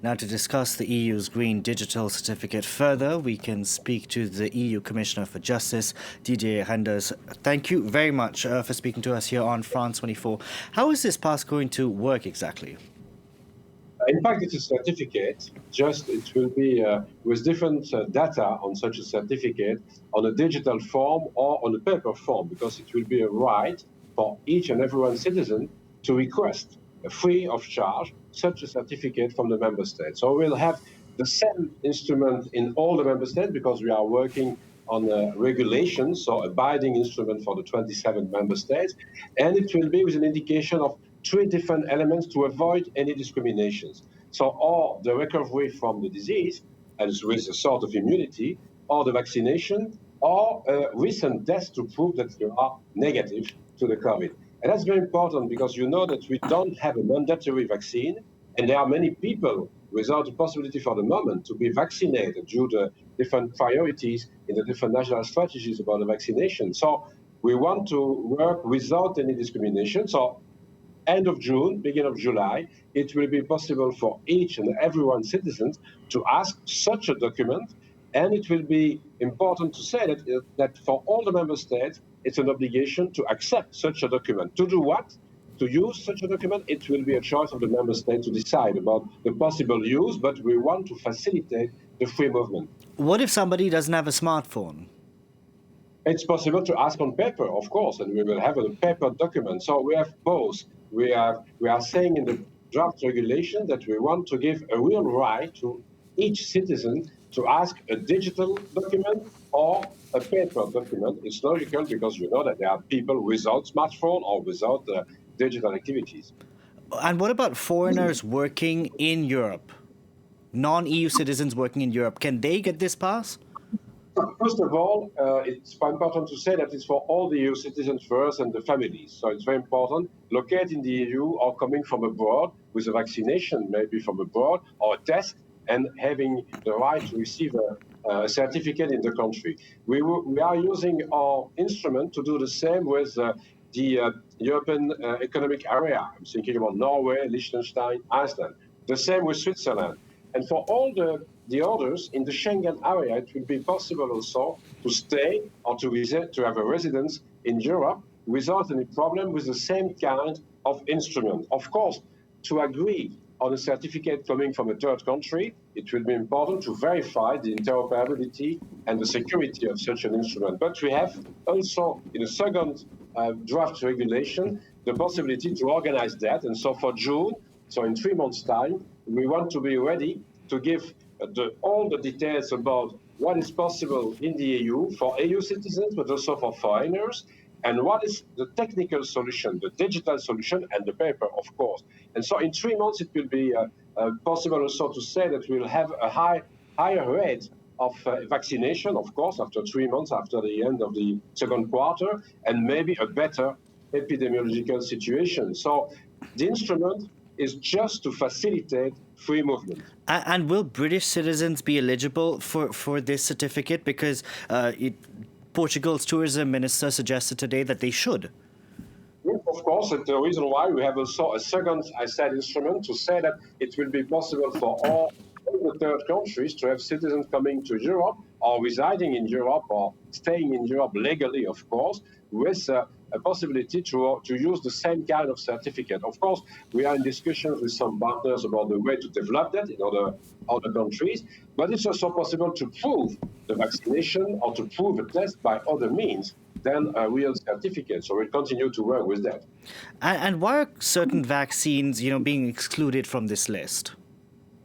Now, to discuss the EU's Green Digital Certificate further, we can speak to the EU Commissioner for Justice, Didier Reynders. Thank you very much for speaking to us here on France 24. How is this pass going to work exactly? In fact, it's a certificate, just it will be with different data on such a certificate on a digital form or on a paper form, because it will be a right for each and every one citizen to request free of charge such a certificate from the member state. So we'll have the same instrument in all the member states because we are working on regulations, so a binding instrument for the 27 member states, and it will be with an indication of three different elements to avoid any discriminations. So, or the recovery from the disease, as with a sort of immunity, or the vaccination, or recent tests to prove that you are negative to the COVID. And that's very important because you know that we don't have a mandatory vaccine, and there are many people without the possibility for the moment to be vaccinated due to different priorities in the different national strategies about the vaccination. So we want to work without any discrimination. So end of June, beginning of July, it will be possible for each and every one citizens to ask such a document. And it will be important to say that for all the member states, it's an obligation to accept such a document. To do what? To use such a document, it will be a choice of the member state to decide about the possible use, but we want to facilitate the free movement. What if somebody doesn't have a smartphone? It's possible to ask on paper, of course, and we will have a paper document. So we have both. We are saying in the draft regulation that we want to give a real right to each citizen to ask a digital document or a paper document. It's logical because you know that there are people without smartphone or without digital activities. And what about foreigners working in Europe? Non-EU citizens working in Europe, can they get this pass? First of all, it's important to say that it's for all the EU citizens first and the families. So it's very important. Located in the EU or coming from abroad with a vaccination, maybe from abroad, or a test, and having the right to receive a certificate in the country. We are using our instrument to do the same with the European Economic Area. I'm thinking about Norway, Liechtenstein, Iceland. The same with Switzerland. And for all the others in the Schengen area, it will be possible also to stay or to visit, to have a residence in Europe without any problem with the same kind of instrument. Of course, to agree on a certificate coming from a third country, it will be important to verify the interoperability and the security of such an instrument. But we have also, in a second draft regulation, the possibility to organize that. And so for June, so in 3 months' time, we want to be ready to give all the details about what is possible in the EU for EU citizens, but also for foreigners, and what is the technical solution, the digital solution, and the paper, of course. And so in 3 months, it will be possible also to say that we'll have a higher rate of vaccination, of course, after 3 months, after the end of the second quarter, and maybe a better epidemiological situation. So the instrument is just to facilitate free movement. And will British citizens be eligible for this certificate? Because Portugal's tourism minister suggested today that they should. Yes, of course, and the reason why we have also a second, I said, instrument to say that it will be possible for all the third countries to have citizens coming to Europe or residing in Europe or staying in Europe legally, of course, with a possibility to use the same kind of certificate. Of course, we are in discussions with some partners about the way to develop that in other countries, but it's also possible to prove the vaccination or to prove a test by other means than a real certificate. So we'll continue to work with that. And why are certain vaccines, being excluded from this list?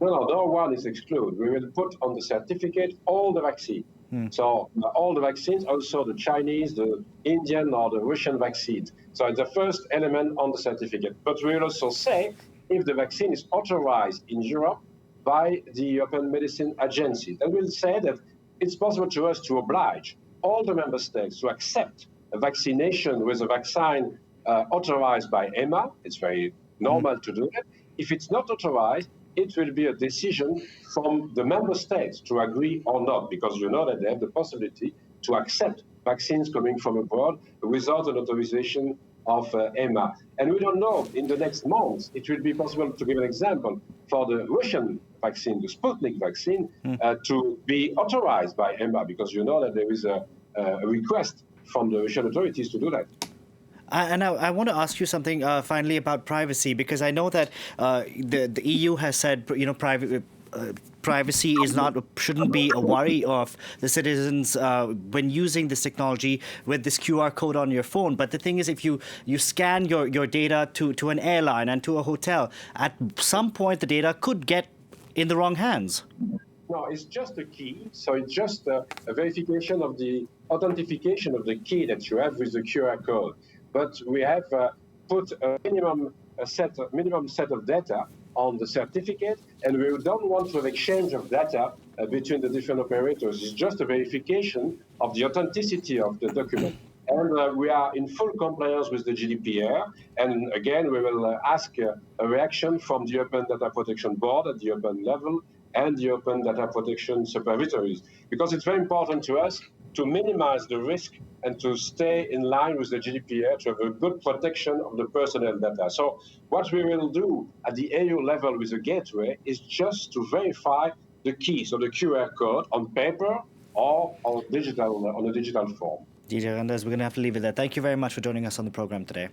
No one is excluded. We will put on the certificate all the vaccines. So all the vaccines, also the Chinese, the Indian or the Russian vaccines. So it's the first element on the certificate. But we will also say if the vaccine is authorized in Europe by the European Medicine Agency. Then we'll say that it's possible to us to oblige all the member states to accept a vaccination with a vaccine authorized by EMA. It's very normal to do that. If it's not authorized, it will be a decision from the member states to agree or not, because you know that they have the possibility to accept vaccines coming from abroad without an authorization of EMA. And we don't know, in the next months, it will be possible, to give an example, for the Russian vaccine, the Sputnik vaccine, to be authorized by EMA, because you know that there is a request from the Russian authorities to do that. And I want to ask you something finally about privacy, because I know that the EU has said, privacy is shouldn't be a worry of the citizens when using this technology with this QR code on your phone. But the thing is, if you scan your data to an airline and to a hotel, at some point the data could get in the wrong hands. No, it's just a key. So it's just a verification of the authentication of the key that you have with the QR code. But we have put a minimum set of data on the certificate, and we don't want to have exchange of data between the different operators. It's just a verification of the authenticity of the document. And we are in full compliance with the GDPR. And again, we will ask a reaction from the Open Data Protection Board at the Open level and the Open Data Protection Supervisories, because it's very important to us to minimize the risk and to stay in line with the GDPR to have a good protection of the personal data. So what we will do at the EU level with the gateway is just to verify the key, so the QR code on paper or on a digital form. Didier Reynders, we're going to have to leave it there. Thank you very much for joining us on the program today.